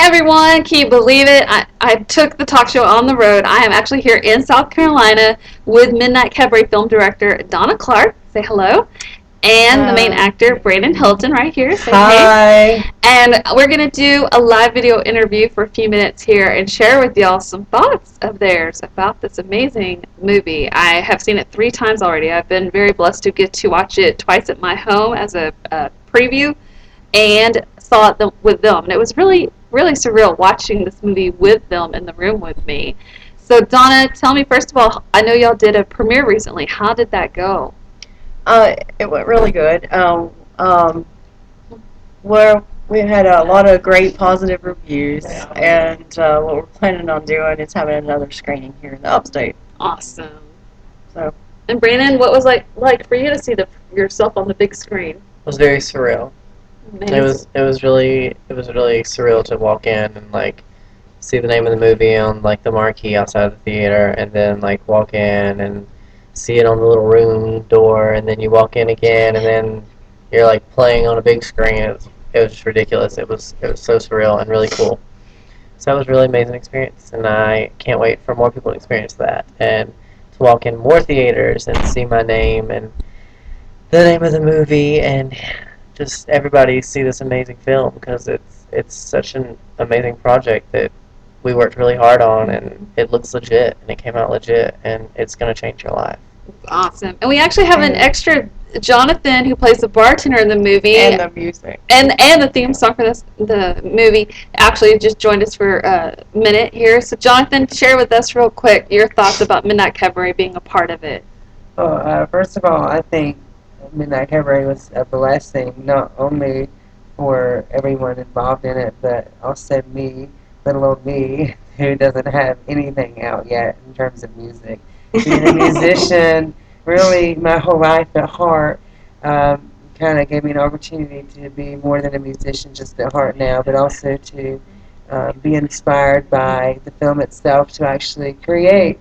everyone, can you believe it? I took the talk show on the road. I am actually here in South Carolina with Midnight Cabaret film director Donna Clark. Say hello. And the main actor, Brandon Hilton, right here. Say hey. Hi. And we're going to do a live video interview for a few minutes here and share with y'all some thoughts of theirs about this amazing movie. I have seen it 3 times already. I've been very blessed to get to watch it twice at my home as a preview and saw it with them. And it was really, really surreal watching this movie with them in the room with me. So, Donna, tell me, first of all, I know y'all did a premiere recently. How did that go? It went really good. Where we had a lot of great positive reviews, and what we're planning on doing is having another screening here in the upstate. Awesome. So. And Brandon, what was like for you to see yourself on the big screen? It was very surreal. Amazing. It was really surreal to walk in and like see the name of the movie on like the marquee outside the theater, and then like walk in and see it on the little room door, and then you walk in again, and then you're like playing on a big screen. It was just ridiculous. It was so surreal and really cool. So that was a really amazing experience, and I can't wait for more people to experience that and to walk in more theaters and see my name and the name of the movie and just everybody see this amazing film, because it's such an amazing project that we worked really hard on, and it looks legit and it came out legit, and it's going to change your life. Awesome. And we actually have an extra Jonathan who plays the bartender in the movie. And the music. And the theme song for the movie actually just joined us for a minute here. So Jonathan, share with us real quick your thoughts about Midnight Cabaret being a part of it. Well, first of all, I think Midnight Cabaret was a blessing, not only for everyone involved in it, but also me, little old me, who doesn't have anything out yet in terms of music. Being a musician, really my whole life at heart, kind of gave me an opportunity to be more than a musician just at heart now, but also to be inspired by the film itself to actually create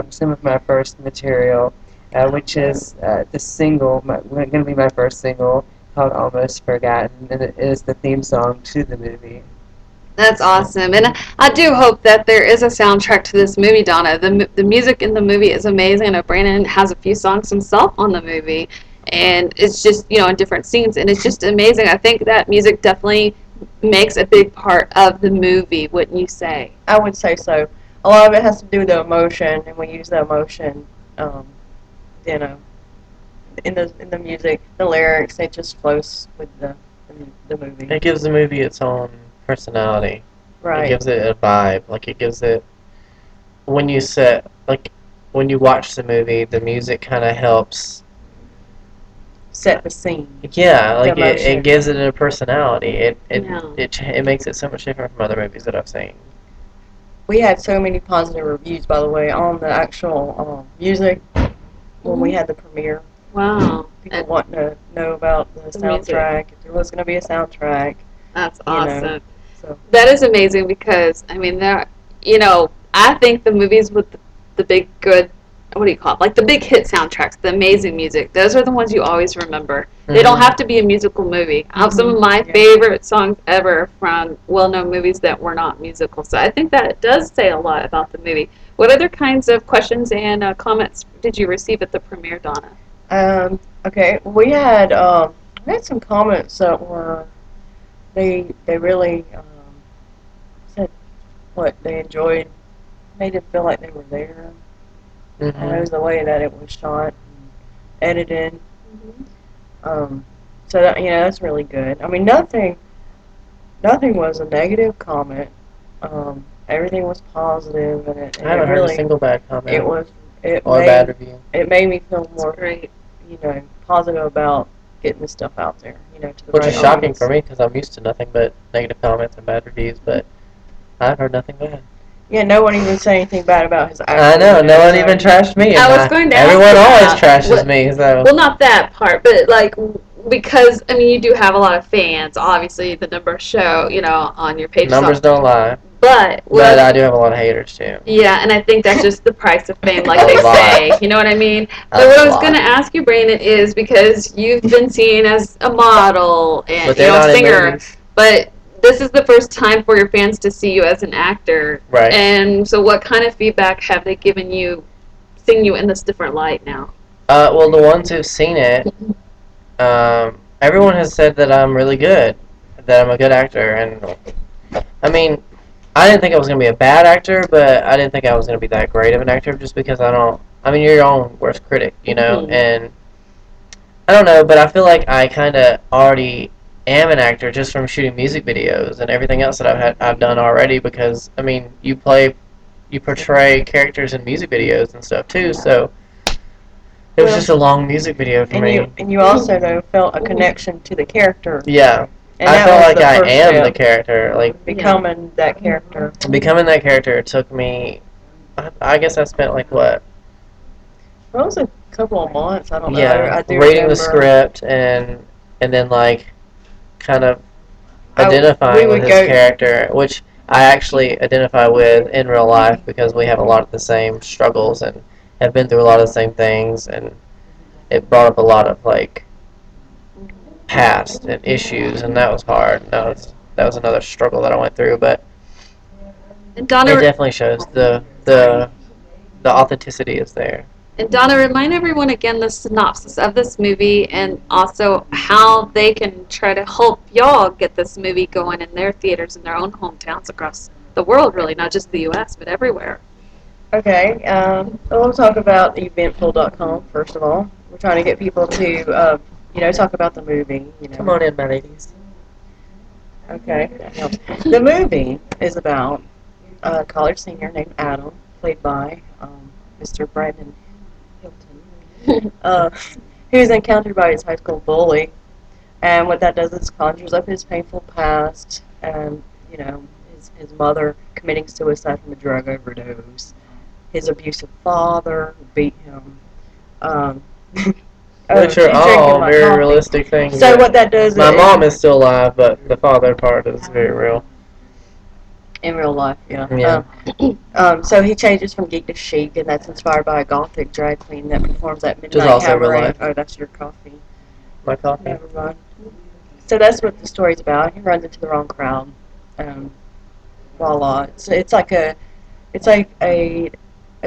some of my first material, which is the single, going to be my first single, called Almost Forgotten, and it is the theme song to the movie. That's awesome, and I do hope that there is a soundtrack to this movie, Donna. The music in the movie is amazing. I know Brandon has a few songs himself on the movie, and it's just, in different scenes, and it's just amazing. I think that music definitely makes a big part of the movie, wouldn't you say? I would say so. A lot of it has to do with the emotion, and we use the emotion, in the music, the lyrics. It just flows with the movie. It gives the movie its own personality. Right. It gives it a vibe. Like it gives it, when you watch the movie, the music kind of helps set the scene. Yeah, like it gives it a personality. It makes it so much different from other movies that I've seen. We had so many positive reviews, by the way, on the actual music when we had the premiere. Wow. People wanting to know about the soundtrack, if there was going to be a soundtrack. That's awesome. So. That is amazing because, I mean, I think the movies with the big good, what do you call it? Like the big hit soundtracks, the amazing music, those are the ones you always remember. Mm-hmm. They don't have to be a musical movie. I have some of my favorite songs ever from well-known movies that were not musical. So I think that does say a lot about the movie. What other kinds of questions and comments did you receive at the premiere, Donna? Okay, we had some comments that were, they really said what they enjoyed, made it feel like they were there. Mm-hmm. And it was the way that it was shot and edited. Mm-hmm. So that, that's really good. I mean, nothing was a negative comment. Everything was positive, and I haven't heard a single bad comment. A bad review. It made me feel more, positive about getting this stuff out there, to the Which right is shocking audience. for me because I'm used to nothing but negative comments and bad reviews, but I've heard nothing bad. Yeah, no one even said anything bad about his acting. I know, no one even trashed me. I was going to ask everyone always trashes me. So. Well, not that part, but because you do have a lot of fans. Obviously, the numbers show, on your page. Numbers don't lie. But I do have a lot of haters too. Yeah, and I think that's just the price of fame, like they say. You know what I mean? But what I was going to ask you, Brandon, is because you've been seen as a model and a singer, but this is the first time for your fans to see you as an actor. Right. And so, what kind of feedback have they given you, seeing you in this different light now? Well, the ones who've seen it, everyone has said that I'm really good, that I'm a good actor, and I mean, I didn't think I was gonna be a bad actor, but I didn't think I was gonna be that great of an actor, just because I don't. I mean, you're your own worst critic, you know, Mhm. and I don't know, but I feel like I kind of already am an actor just from shooting music videos and everything else that I've done already. Because I mean, you portray characters in music videos and stuff too. So it was Well, just a long music video for and me. you also know felt a connection to the character, Yeah, and I that felt was like the I first am the step, character. Like becoming that character. becoming that character took me. I guess I spent like what? Well, it was a couple of months. I don't know. Yeah, I do reading the remember. script and then like kind of We identifying with would his go. character, which I actually identify with in real life because we have a lot of the same struggles and have been through a lot of the same things, and it brought up a lot of like past and issues, and that was hard. That was another struggle that I went through, but And it Donna, definitely shows the authenticity is there. remind everyone again the synopsis of this movie, and also how they can try to help y'all get this movie going in their theaters in their own hometowns across the world, really, not just the U.S., but everywhere. Okay. We'll talk about eventful.com first of all. We're trying to get people to, talk about the movie. Come on in, my ladies. Okay. That helps. The movie is about a college senior named Adam, played by Mr. Brandon Hilton, who is encountered by his high school bully. And what that does is conjures up his painful past and, his mother committing suicide from a drug overdose, his abusive father who beat him, um, Which are and drinking all my very coffee. realistic things. So that- what that does My mom is still alive, but the father part is very real. in real life, yeah. Yeah. So he changes from geek to chic, and that's inspired by a gothic drag queen that performs at Which is Midnight also real Cabaret. life. Oh, that's your coffee. My coffee. Never mind. So that's what the story's about. He runs into the wrong crowd. Voila! It's like a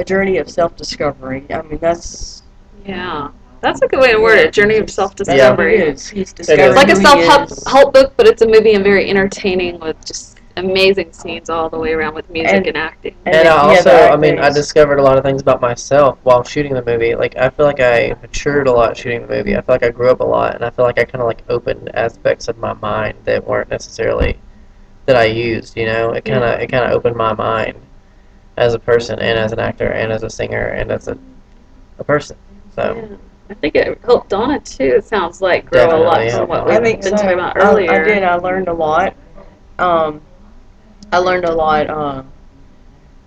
journey of self-discovery. I mean, that's Yeah, that's a good way to word it. Journey of self That's what discovery. it is. He's It discovering is. It's like a who self he help is. help book, but it's a movie and very entertaining with just amazing scenes all the way around with music and acting. And the- I yeah, the also, I acting mean, I is- discovered a lot of things about myself while shooting the movie. Like, I feel like I matured a lot shooting the movie. I feel like I grew up a lot, and I feel like I kind of like opened aspects of my mind that weren't necessarily that I used. You know, it kind of opened my mind as a person and as an actor and as a singer and as a person. So Yeah. I think it helped Donna too. It sounds like grow a lot Definitely from helped what me. we've I think been so. talking about I earlier. did. I learned a lot. I learned a lot.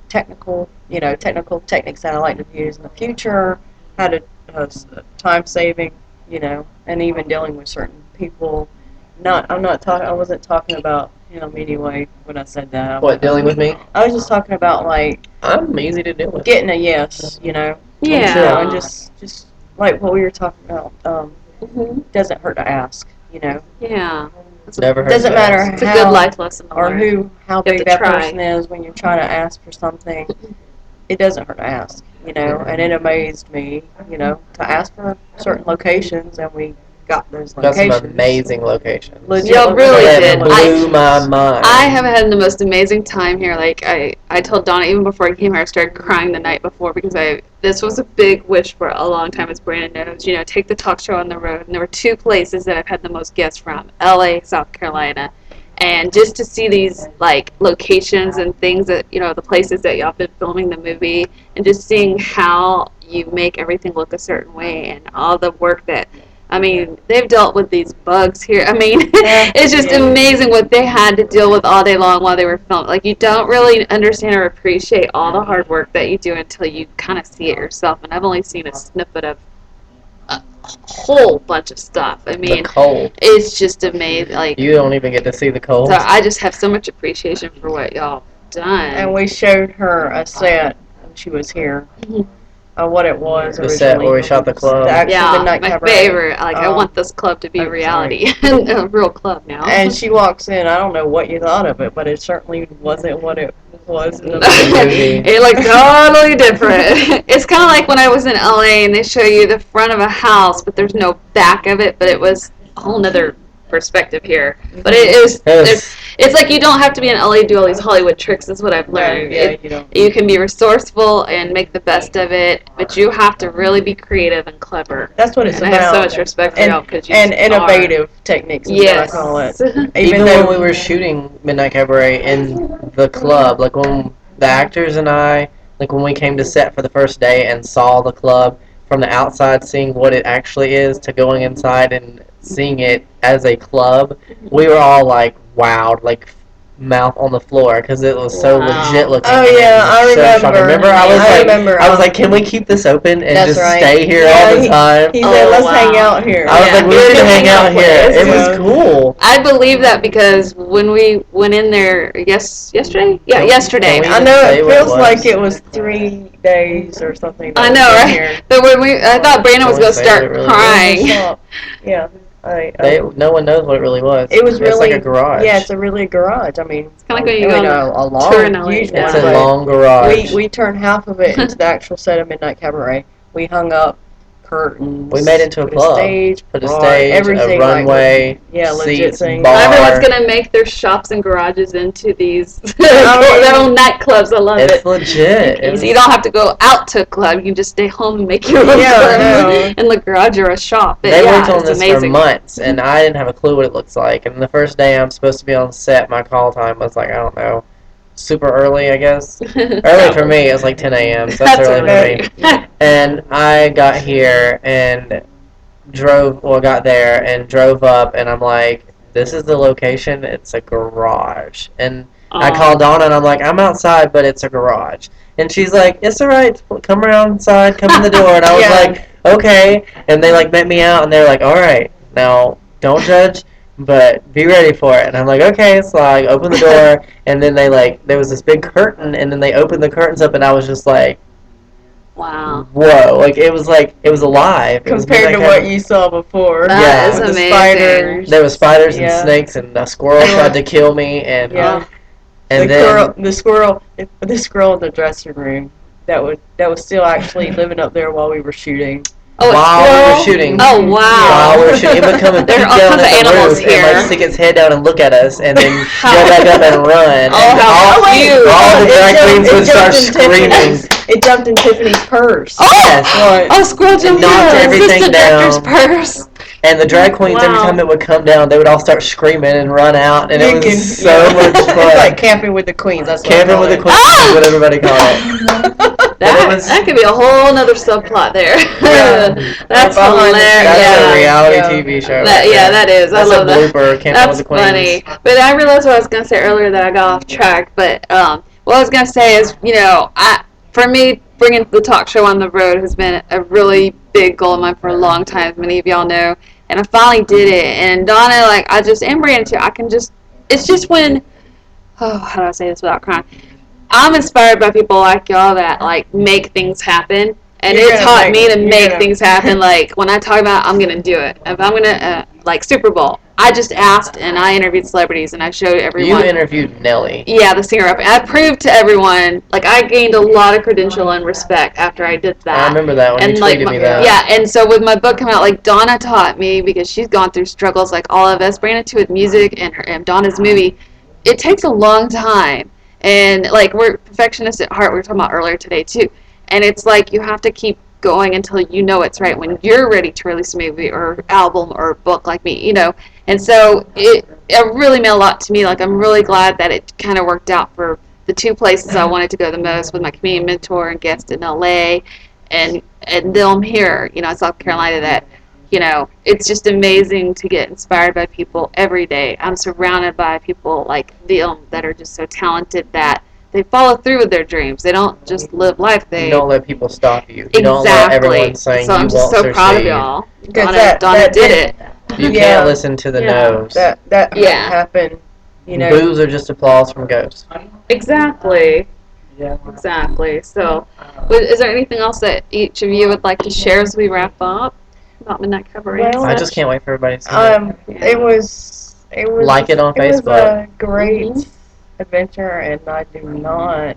Technical techniques that I like to use in the future. How to time saving. And even dealing with certain people. I wasn't talking about him anyway when I said that. what, dealing with me? I was just talking about like I'm easy to deal with. getting a yes. Yeah. And just like what we were talking about. Mhm. Doesn't hurt to ask. Yeah. It's a, Never hurts Doesn't to matter ask. it's a how good life lesson to or learn. how to big that try. person is when you're trying to ask for something. It doesn't hurt to ask, and it amazed me, to ask for certain locations, and we got those Got some locations. amazing locations. Legit Y'all really That did. blew my mind. I have had the most amazing time here. Like I told Donna even before I came here, I started crying the night before because this was a big wish for a long time, as Brandon knows. Take the talk show on the road, and there were two places that I've had the most guests from: L.A., South Carolina, and just to see these like locations and things that the places that y'all been filming the movie, and just seeing how you make everything look a certain way and all the work that. I mean, they've dealt with these bugs here. I mean, it's just amazing what they had to deal with all day long while they were filming. Like, you don't really understand or appreciate all the hard work that you do until you kind of see it yourself. And I've only seen a snippet of a whole bunch of stuff. I The mean, cold. it's just amazing. Like, You don't even get to see the cold. so I just have so much appreciation for what y'all done. And we showed her a set when she was here. what it was The originally. set where we shot the club. The actual Yeah, Midnight my Cabaret. favorite. Like, I want this club to be I'm reality, a real club now. And she walks in. I don't know what you thought of it, but it certainly wasn't what it was in the movie. It looked totally different. It's kind of like when I was in LA and they show you the front of a house, but there's no back of it, but it was a whole nother perspective here. But it's like you don't have to be in LA to do all these Hollywood tricks, is what I've learned. Yeah, you don't. You can be resourceful and make the best of it, but you have to really be creative and clever. That's what it's And about. I have so much respect for y'all because you and are. innovative techniques is Yes. what I call it. Even when we were shooting Midnight Cabaret in the club, like when the actors and I, like when we came to set for the first day and saw the club from the outside, seeing what it actually is, to going inside and seeing it as a club, we were all like wowed, like mouth on the floor because it was so Wow. legit looking. Oh, and yeah, I so remember. shocking. Remember, I was I like, remember, I was like, can we keep this open and That's just right. stay here Yeah, all the time? He said, Oh, let's wow. hang out here. I was Yeah. like, we should hang out here. It Yeah. was cool. I believe that because when we went in there, yesterday? Yeah, Can yesterday. we I know say it what it feels was? like it was 3 days or something. I that know, we've been right? here. But when I thought Brandon was Can we going to say what start it really In the crying. shop. Yeah. No one knows what it really was. It was It's really like a garage. Yeah, it's a really garage. I mean, It's kind of like when you go on a a tour in long, LA. huge Yeah. It's one. a but long garage. we turned half of it into the actual set of Midnight Cabaret. We hung up curtains. We made it into a put club. stage, Put a bar, stage, everything a runway, like, yeah, legit seats, things. bar. Everyone's going to make their shops and garages into these Oh, their own nightclubs. I love It's it. legit. So you don't have to go out to a club. You can just stay home and make your own Yeah, club no. in the garage or a shop. But They yeah, worked on it's this amazing. for months, and I didn't have a clue what it looks like. And the first day I'm supposed to be on set, my call time was like, I don't know, super early, I guess. Early for me, it was like 10 a.m., so that's early for me. And I got here and got there and drove up, and I'm like, this is the location, it's a garage. And I called Donna, and I'm like, I'm outside, but it's a garage. And she's like, it's alright, come around inside, come in the door. And I was like, okay. And they like met me out, and they're like, alright, now don't judge, but be ready for it. And I'm like, okay. So I opened the door, and then there was this big curtain, and then they opened the curtains up, and I was just like, Wow. whoa, like it was alive. Compared to what you saw before. That is With the amazing. spiders. There was spiders and Yeah. snakes, and a squirrel tried to kill me, and Yeah. and The squirrel in the dressing room that was still actually living up there while we were shooting. Oh, a while we squirrel? were shooting, Oh, wow. while we were shooting, it would come and There peek are all down kinds at of the animals roof and here. like stick its head down and look at us, and then go back up and run. Oh, and how cute. all the drag queens would start screaming. It jumped in Tiffany's purse. Oh! Yes. Oh, squirrel jumped in knocked the everything assistant director's down. purse. And the drag queens, every Wow. time it would come down, they would all start screaming and run out, and it was so much fun. It's like camping with the queens. That's what I Camping call with the it. queens is what everybody called it. That could be a whole nother subplot there. Yeah. That's Behind the hilarious. That's Yeah. a reality Yeah. TV show. That, right yeah, there. that is. That's I love a that. blooper. Camping That's with the queens. funny. But I realized what I was going to say earlier that I got off track. But what I was going to say is, for me, bringing the talk show on the road has been a really big goal of mine for a long time, as many of y'all know. And I finally did it. And Donna, and Brandon too, it's just when, how do I say this without crying? I'm inspired by people like y'all that make things happen, and it taught me to make things happen. Like when I talk about, I'm gonna do it. If I'm gonna Super Bowl, I just asked and I interviewed celebrities and I showed everyone. You interviewed Nelly. Yeah, the singer. I proved to everyone. I gained a lot of credential and respect after I did that. I remember that when you tweeted me that. Yeah, and so with my book coming out, Donna taught me, because she's gone through struggles like all of us. Brandon too, with music and Donna's movie. It takes a long time. And we're perfectionists at heart. We were talking about earlier today too. And it's you have to keep going until you know it's right when you're ready to release a movie or album or book like me, And so it really meant a lot to me. I'm really glad that it kind of worked out for the two places I wanted to go the most, with my community mentor and guest in LA, and them here, in South Carolina. That it's just amazing to get inspired by people every day. I'm surrounded by people like them that are just so talented that they follow through with their dreams. They don't just live life. You don't let people stop you. Exactly. Don't let everyone saying so I'm you just won't so succeed. proud of y'all. Because Donna did it. You can't listen to the no's. That happened. Boos are just applause from ghosts. Exactly. Yeah. Exactly. So, is there anything else that each of you would like to share as we wrap up about Midnight Cabaret and Well, I just such? can't wait for everybody to see it. Yeah. It was Like it on it was Facebook. a great Mhm. adventure, and I do not.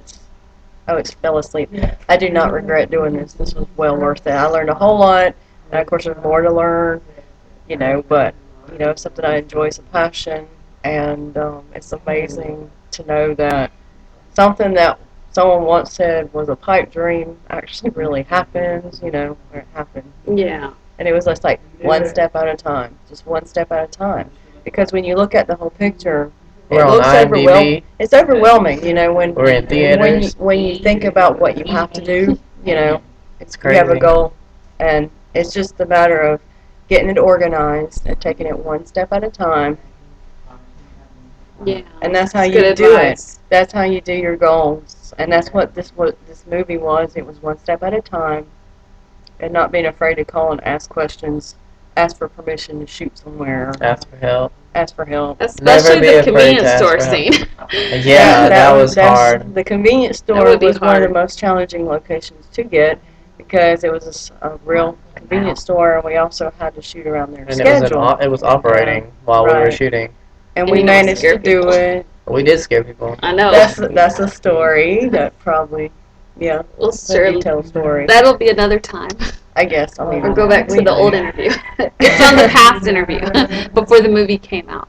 Oh, it's fell asleep. I do not regret doing this. This was well worth it. I learned a whole lot, and of course, there's more to learn. But something I enjoy is a passion, and it's amazing to know that something that someone once said was a pipe dream actually really happens. Or it happened. Yeah. And it was just like one step at a time, just one step at a time. Because when you look at the whole picture, We're it on looks IMDb. it's overwhelming, when We're in theaters. when you think about what you have to do, It's you have a crazy. goal, and it's just a matter of getting it organized and taking it one step at a time, Yeah. and that's how It's you good do it. advice. That's how you do your goals, and that's what this movie was. It was one step at a time, and not being afraid to call and ask questions, ask for permission to shoot somewhere, Ask for help. ask for help. Never Especially be the afraid to convenience ask store for help. scene. Yeah, that was That's hard. the convenience That store would be was one of the hard. most challenging locations to get because it was a real convenience store, and we also had to shoot around their And it was schedule. it was operating while we were Right. shooting. And And we you don't managed scare to do people. it. We did scare people. I know. That's a story that probably, yeah, Well, it's a sure. detailed story. That'll be another time. I guess. I mean, Or go back to we, the old interview. It's on the past interview before the movie came out.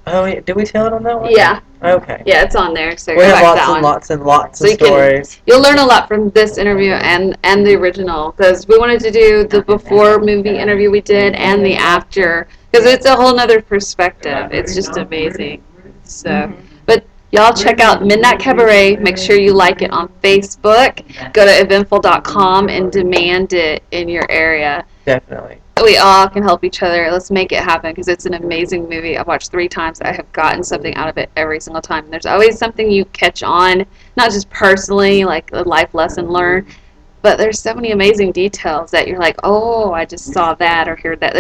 Oh, yeah. Did we tell it on that one? Yeah. Okay. Yeah, it's on there. So We go have back to lots that and one. lots and lots So of you can stories. you'll learn a lot from this interview and the original because we wanted to do the before movie interview we did and the after because it's a whole nother perspective. It's just amazing. So, but y'all check out Midnight Cabaret. Make sure you like it on Facebook. Go to eventful.com and demand it in your area. Definitely. We all can help each other. Let's make it happen because it's an amazing movie. I've watched 3 times. I have gotten something out of it every single time. And there's always something you catch on, not just personally, like a life lesson learned, but there's so many amazing details that you're like, oh, I just saw that or heard that.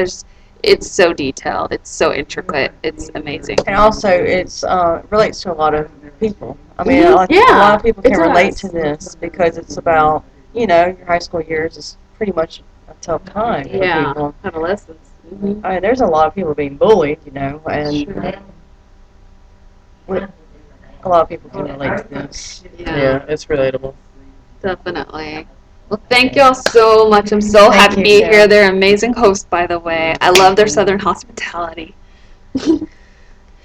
It's so detailed. It's so intricate. It's amazing. and also it's relates to a lot of people. I mean, Mhm. like a Yeah, lot of people it can relate does. to this because it's about your high school years is pretty much a tough time for Yeah, people. adolescence. Mm-hmm. I mean, there's a lot of people being bullied, and Sure. a lot of people can relate to this. Yeah, it's relatable. Definitely. Well, thank y'all so much. I'm so Thank happy to you, be Chelle. here. They're amazing hosts, by the way. I love their southern hospitality.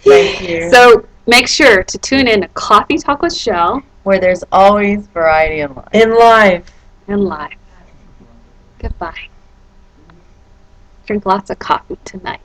Thank you. So make sure to tune in to Coffee Talk with Chelle Where there's always variety in life. In life. and live. Goodbye. Drink lots of coffee tonight.